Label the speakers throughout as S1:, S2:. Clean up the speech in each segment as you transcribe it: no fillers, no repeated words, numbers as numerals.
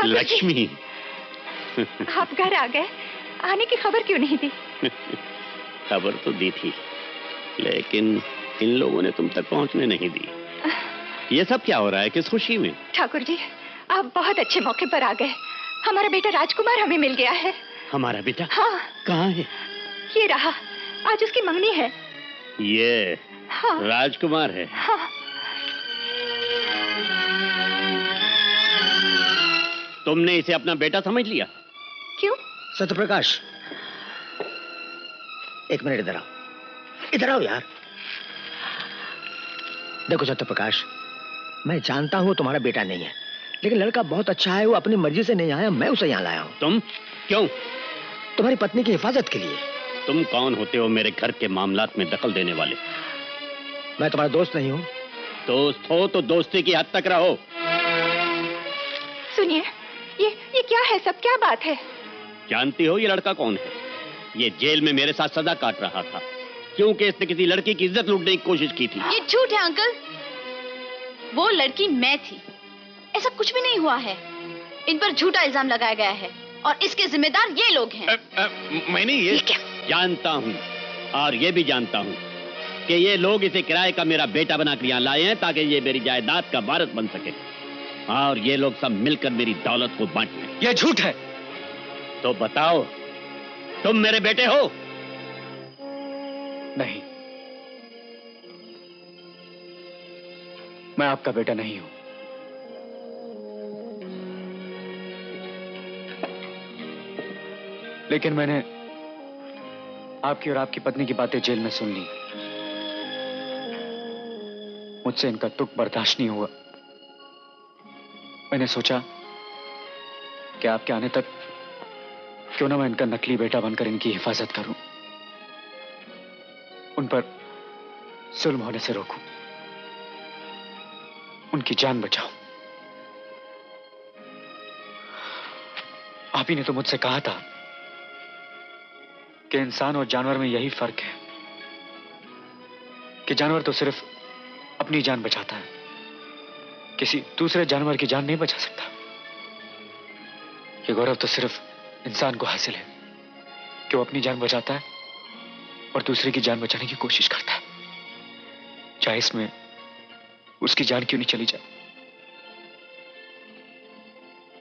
S1: लक्ष्मी,
S2: आप घर आ गए, आने की खबर क्यों नहीं दी?
S1: खबर तो दी थी, लेकिन इन लोगों ने तुम तक पहुंचने नहीं दी। ये सब क्या हो रहा है, किस खुशी में?
S2: ठाकुर जी, आप बहुत अच्छे मौके पर आ गए। हमारा बेटा राजकुमार हमें मिल गया है।
S1: हमारा बेटा?
S2: हाँ।
S1: कहाँ है?
S2: ये रहा, आज उसकी मंगनी है।
S1: ये
S2: हाँ।
S1: राजकुमार है?
S2: हाँ।
S1: तुमने इसे अपना बेटा समझ लिया?
S2: क्यों?
S3: सत्यप्रकाश, एक मिनट इधर आओ, इधर आओ यार। देखो सत्यप्रकाश, मैं जानता हूँ तुम्हारा बेटा नहीं है, लेकिन लड़का बहुत अच्छा है। वो अपनी मर्जी से नहीं आया, मैं उसे यहाँ लाया हूँ।
S1: तुम क्यों?
S3: तुम्हारी पत्नी की हिफाजत के लिए।
S1: तुम कौन होते हो मेरे घर के मामलात में दखल देने वाले?
S3: मैं तुम्हारा दोस्त नहीं हूँ।
S1: दोस्त हो तो दोस्ती की हद तक रहो।
S2: सुनिए, ये क्या है सब, क्या बात है?
S1: जानती हो ये लड़का कौन है? ये जेल में मेरे साथ सजा काट रहा था क्योंकि इसने किसी लड़की की इज्जत लूटने की कोशिश की थी।
S4: ये झूठ है अंकल, वो लड़की मैं थी, ऐसा कुछ भी नहीं हुआ है। इन पर झूठा इल्जाम लगाया गया है और इसके जिम्मेदार ये लोग हैं।
S1: मैंने ये क्या जानता हूँ, और ये भी जानता हूँ कि ये लोग इसे किराए का मेरा बेटा बनाकर यहाँ लाए हैं ताकि ये मेरी जायदाद का वारिस बन सके, और ये लोग सब मिलकर मेरी दौलत को बांट लें।
S5: ये झूठ है।
S1: तो बताओ, तुम मेरे बेटे हो?
S5: नहीं, मैं आपका बेटा नहीं हूं। लेकिन मैंने आपकी और आपकी पत्नी की बातें जेल में सुन ली। मुझसे इनका तुक बर्दाश्त नहीं हुआ। मैंने सोचा कि आपके आने तक क्यों ना मैं इनका नकली बेटा बनकर इनकी हिफाजत करूं, उन पर जुल्म होने से रोकूं, उनकी जान बचाऊं। आप ही ने तो मुझसे कहा था कि इंसान और जानवर में यही फर्क है कि जानवर तो सिर्फ अपनी जान बचाता है, किसी दूसरे जानवर की जान नहीं बचा सकता। ये गौरव तो सिर्फ इंसान को हासिल है कि वो अपनी जान बचाता है और दूसरे की जान बचाने की कोशिश करता है, चाहे इसमें उसकी जान क्यों नहीं चली जाए।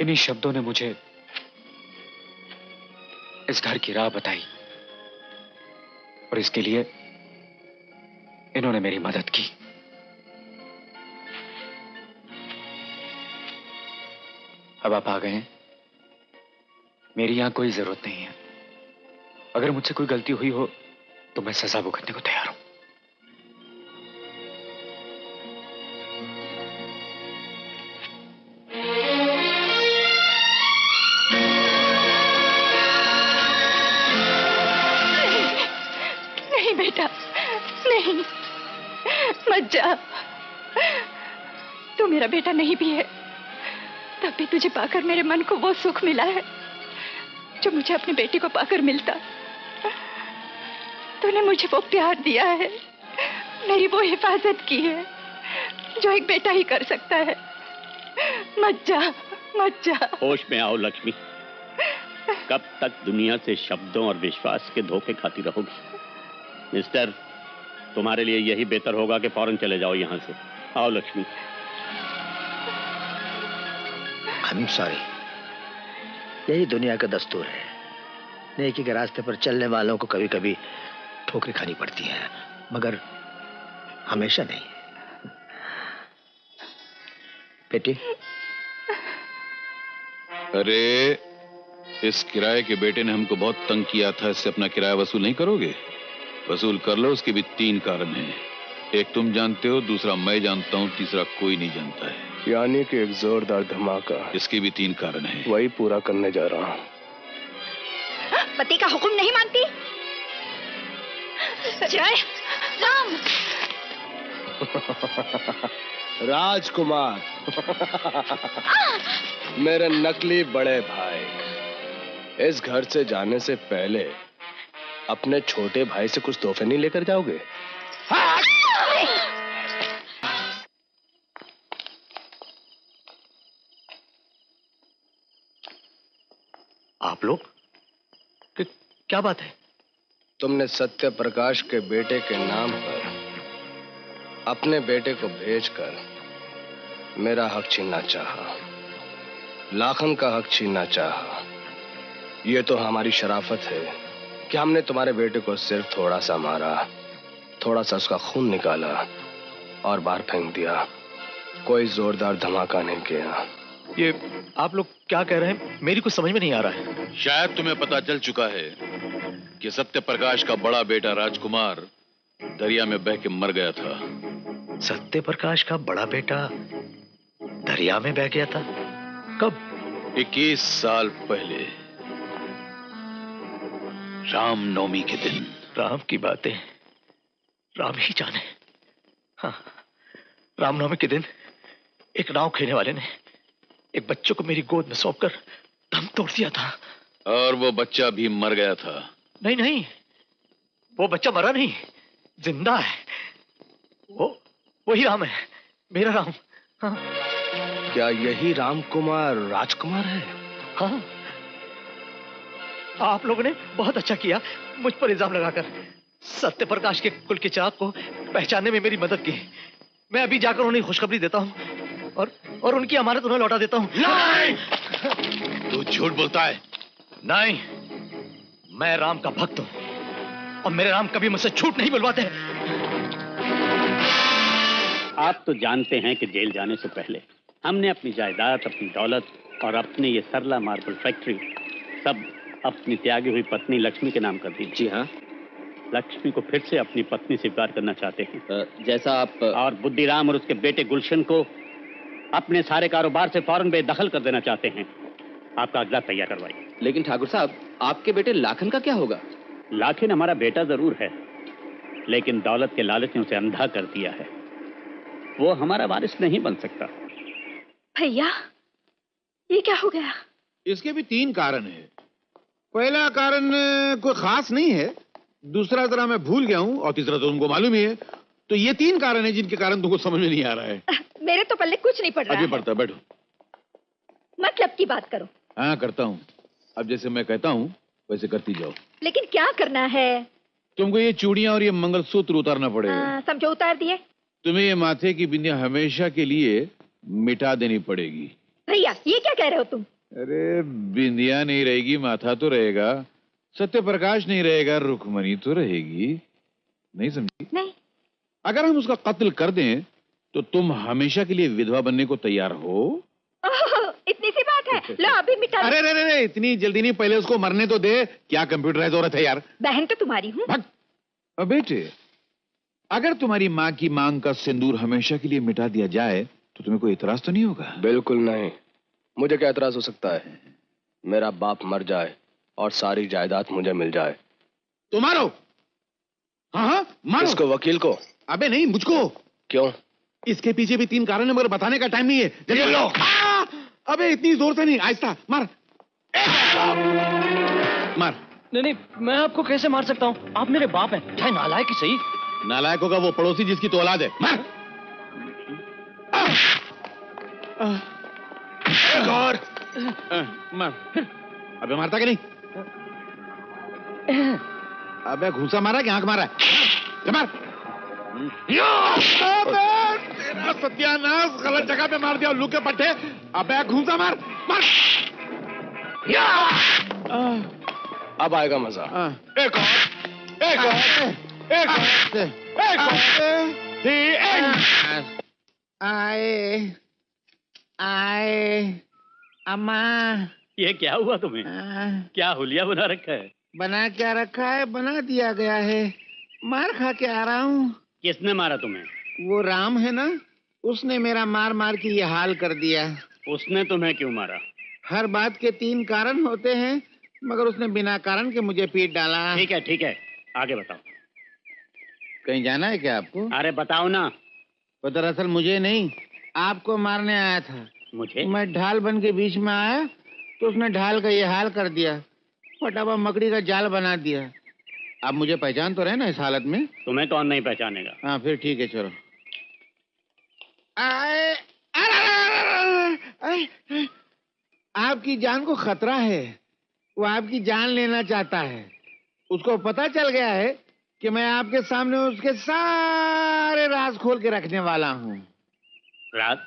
S5: इन्हीं शब्दों ने मुझे इस घर की राह बताई और इसके लिए इन्होंने मेरी मदद की। अब आप आ गए हैं, मेरी यहां कोई जरूरत नहीं है। अगर मुझसे कोई गलती हुई हो तो मैं सजा भुगतने को तैयार हूं।
S2: नहीं बेटा, नहीं, मत जा। तू मेरा बेटा नहीं भी है, तब भी तुझे पाकर मेरे मन को वो सुख मिला है जो मुझे अपनी बेटी को पाकर मिलता। तूने मुझे वो प्यार दिया है, मेरी वो हिफाजत की है जो एक बेटा ही कर सकता है। मत जा, मत जा।
S1: होश में आओ लक्ष्मी, कब तक दुनिया से शब्दों और विश्वास के धोखे खाती रहोगी? मिस्टर, तुम्हारे लिए यही बेहतर होगा कि फौरन चले जाओ यहां से। आओ लक्ष्मी।
S3: आई एम सॉरी, यही दुनिया का दस्तूर है। नेकी के रास्ते पर चलने वालों को कभी कभी ठोकरें खानी पड़ती हैं, मगर हमेशा नहीं। बेटी,
S6: अरे इस किराए के बेटे ने हमको बहुत तंग किया था, इससे अपना किराया वसूल नहीं करोगे? वसूल कर लो। उसके भी 3 कारण हैं। एक तुम जानते हो, दूसरा मैं जानता हूँ, तीसरा कोई नहीं जानता है।
S7: यानी कि एक जोरदार धमाका।
S6: इसके भी 3 कारण हैं।
S7: वही पूरा करने जा रहा हूँ।
S4: पति का हुक्म नहीं मानती? जय राम।
S7: राजकुमार, मेरे नकली बड़े भाई, इस घर से जाने से पहले अपने छोटे भाई से कुछ तोहफे नहीं लेकर जाओगे?
S3: आप लोग? क्या बात है?
S7: तुमने सत्य प्रकाश के बेटे के नाम पर अपने बेटे को भेजकर मेरा हक छीनना चाहा, लाखन का हक छीनना चाहा। ये तो हमारी शराफत है कि हमने तुम्हारे बेटे को सिर्फ थोड़ा सा मारा, थोड़ा सा उसका खून निकाला और बाहर फेंक दिया। कोई जोरदार धमाका नहीं किया।
S3: ये आप लोग क्या कह रहे हैं? मेरी कुछ समझ में नहीं आ रहा है।
S6: शायद तुम्हें पता चल चुका है कि सत्य प्रकाश का बड़ा बेटा राजकुमार दरिया में बह के मर गया था।
S3: सत्य प्रकाश का बड़ा बेटा दरिया में बह गया था? कब?
S6: 21 साल पहले, रामनवमी के दिन।
S3: राम की बातें राम ही जाने। हाँ, रामनवमी के दिन एक नाव खेलने वाले ने एक बच्चे को मेरी गोद में सौंपकर दम तोड़ दिया था।
S6: और वो बच्चा भी मर गया था।
S3: नहीं नहीं, वो बच्चा मरा नहीं, जिंदा है। वही राम है, मेरा राम। हाँ।
S7: क्या यही रामकुमार राजकुमार है?
S3: हाँ, आप लोगों ने बहुत अच्छा किया मुझ पर इल्जाम लगाकर सत्य प्रकाश के कुल के चिराग को पहचानने में मेरी मदद की। मैं अभी जाकर उन्हें खुशखबरी देता हूँ और उनकी अमानत उन्हें लौटा देता हूँ।
S6: नहीं! तू झूठ बोलता है।
S3: नहीं, मैं राम का भक्त हूँ और मेरे राम कभी मुझसे झूठ नहीं बुलवाते।
S1: आप तो जानते हैं कि जेल जाने से पहले हमने अपनी जायदाद, अपनी दौलत और अपनी ये सरला मार्बल फैक्ट्री सब अपनी त्यागी हुई पत्नी लक्ष्मी के नाम कर दी।
S8: जी हाँ।
S1: लक्ष्मी को फिर से अपनी पत्नी स्वीकार करना चाहते हैं।
S8: जैसा आप।
S1: और बुद्धिराम और उसके बेटे गुलशन को अपने सारे कारोबार से फौरन बेदखल कर देना चाहते हैं। आप कागजात तैयार करवाइए।
S8: लेकिन ठाकुर साहब, आपके बेटे लाखन का क्या होगा?
S1: लाखन हमारा बेटा जरूर है, लेकिन दौलत के लालच ने उसे अंधा कर दिया है। वो हमारा वारिस नहीं बन सकता।
S2: भैया, ये क्या हो गया?
S6: इसके भी 3 कारण हैं। पहला कारण कोई खास नहीं है, दूसरा जरा मैं भूल गया हूँ और तीसरा तो उनको मालूम ही है। तो ये 3 कारण हैं जिनके कारण तुमको समझ में नहीं आ रहा है।
S2: मेरे तो पल्ले कुछ नहीं पड़ रहा
S6: अभी
S2: है।
S6: पड़ता, बैठो।
S2: मतलब की बात करो।
S6: हाँ, करता हूँ। अब जैसे मैं कहता हूँ वैसे करती जाओ।
S2: लेकिन क्या करना है?
S6: तुमको ये चूड़ियां और ये मंगलसूत्र उतारना पड़ेगा।
S2: समझो, उतार दिए।
S6: तुम्हें ये माथे की बिंदियां हमेशा के लिए मिटा देनी पड़ेगी।
S2: भैया, ये क्या कह रहे हो तुम?
S6: अरे, बिंदिया नहीं रहेगी, माथा तो रहेगा। सत्य प्रकाश नहीं रहेगा, रुक्मणी तो रहेगी। नहीं समझी?
S2: नहीं।
S6: अगर हम उसका कत्ल कर दें तो तुम हमेशा के लिए विधवा बनने को तैयार हो?
S2: इतनी सी बात है? लो अभी मिटा।
S6: अरे रे रे, इतनी जल्दी नहीं, पहले उसको मरने तो दे। क्या कंप्यूटराइज औरत है यार।
S2: बहन तो तुम्हारी हूँ।
S6: बेटे, अगर तुम्हारी माँ की मांग का सिंदूर हमेशा के लिए मिटा दिया जाए तो तुम्हें कोई इतराज तो नहीं होगा?
S7: बिल्कुल नहीं। मुझे क्या इतराज हो सकता है? मेरा बाप मर जाए और सारी जायदाद मुझे मिल जाए।
S6: तो मारो। हाँ, मारो।
S7: इसको, वकील को?
S6: अबे नहीं, मुझको।
S7: क्यों?
S6: इसके पीछे भी 3 कारण है, मगर बताने का टाइम नहीं है। जल्दी लो। अबे इतनी जोर से नहीं, आहिस्ता मार। मार।
S8: नहीं, मैं आपको कैसे मार सकता हूँ? आप मेरे बाप हैं, चाहे नालायक ही सही।
S6: नालायक होगा वो पड़ोसी जिसकी तो औलाद है। मार। एक और। मार। अबे मारता कि नहीं? अबे घूंसा मारा कि आंख मारा है? मार। तेरा सत्यानाश, गलत जगह पे मार दिया, उल्लू के पट्टे। अबे घूंसा मार। मार।
S7: अब आएगा मजा।
S6: एक और, एक और, एक और, एक और। आए, आए, अम्मा।
S1: ये क्या हुआ तुम्हें? क्या हुलिया बना रखा है?
S6: बना क्या रखा है? बना दिया गया है। मार खा के आ रहा हूँ।
S1: किसने मारा तुम्हें?
S6: वो राम है ना, उसने मेरा मार मार के ये हाल कर दिया।
S1: उसने तुम्हें क्यों मारा?
S6: हर बात के 3 कारण होते हैं, मगर उसने बिना कारण के मुझे पीट डाला।
S1: ठीक है, आगे बताओ।
S6: कहीं जाना है क्या आपको?
S1: अरे बताओ ना।
S6: वो दरअसल मुझे नहीं, आपको मारने आया था।
S1: मुझे?
S6: मैं ढाल बन के बीच में आया तो उसने ढाल का ये हाल कर दिया, फटाफट मकड़ी का जाल बना दिया। आप मुझे पहचान तो रहे ना इस हालत में?
S1: तुम्हें कौन नहीं पहचानेगा?
S6: हाँ, फिर ठीक है, चलो। आपकी जान को खतरा है।
S9: वो आपकी जान लेना चाहता है। उसको पता चल गया है कि मैं आपके सामने उसके सारे राज खोल के रखने वाला हूँ।
S1: राज?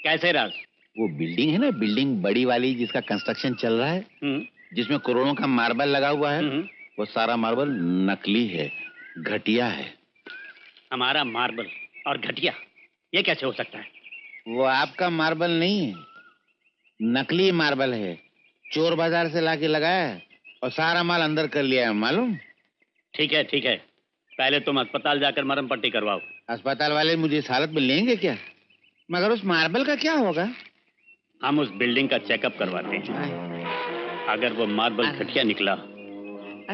S1: कैसे राज?
S10: वो बिल्डिंग है ना, बिल्डिंग बड़ी वाली जिसका कंस्ट्रक्शन चल रहा है, जिसमें करोड़ों का मार्बल लगा हुआ है, वो सारा मार्बल नकली है, घटिया है।
S1: हमारा मार्बल और घटिया, ये कैसे हो सकता है?
S10: वो आपका मार्बल नहीं है, नकली मार्बल है। चोर बाजार से लाके लगाया है और सारा माल अंदर कर लिया है, मालूम?
S1: ठीक है ठीक है, पहले तुम अस्पताल जाकर मरहम पट्टी करवाओ।
S10: अस्पताल वाले मुझे इस हालत में लेंगे क्या? मगर उस मार्बल का क्या होगा?
S1: हम उस बिल्डिंग का चेकअप करवाते हैं। अगर वो मार्बल घटिया निकला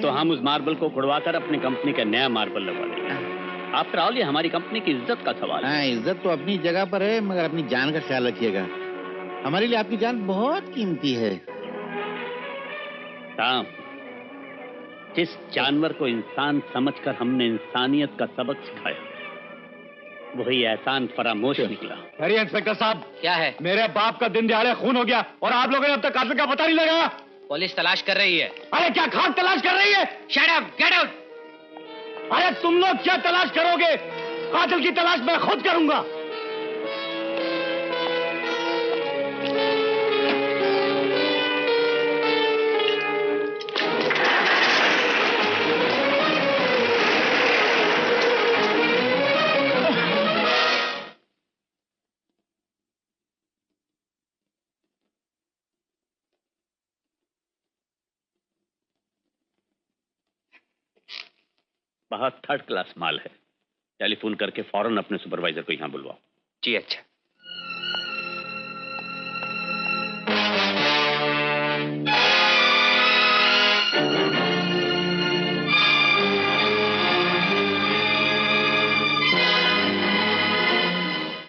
S1: तो हम उस मार्बल को खुड़वाकर अपनी कंपनी का नया मार्बल लगवा देंगे। आफ्टर ऑल ये हमारी कंपनी की इज्जत का सवाल है।
S10: हाँ, इज्जत तो अपनी जगह पर है, मगर अपनी जान का ख्याल रखिएगा। हमारे लिए आपकी जान बहुत कीमती है।
S1: राम, जिस जानवर को इंसान समझकर हमने इंसानियत का सबक सिखाया, वही एहसान फरामोश निकला।
S8: अरे इंस्पेक्टर साहब,
S11: क्या है?
S8: मेरे बाप का दिन दिहाड़े खून हो गया और आप लोगों ने अब तक कातिल का पता नहीं लगाया।
S11: पुलिस तलाश कर रही है।
S8: अरे क्या खाक तलाश कर रही है?
S11: Shut up, get out.
S8: अरे तुम लोग क्या तलाश करोगे? कातिल की तलाश मैं खुद करूंगा।
S1: बहुत थर्ड क्लास माल है। टेलीफोन करके फौरन अपने सुपरवाइजर को यहाँ बुलवाओ।
S5: जी अच्छा।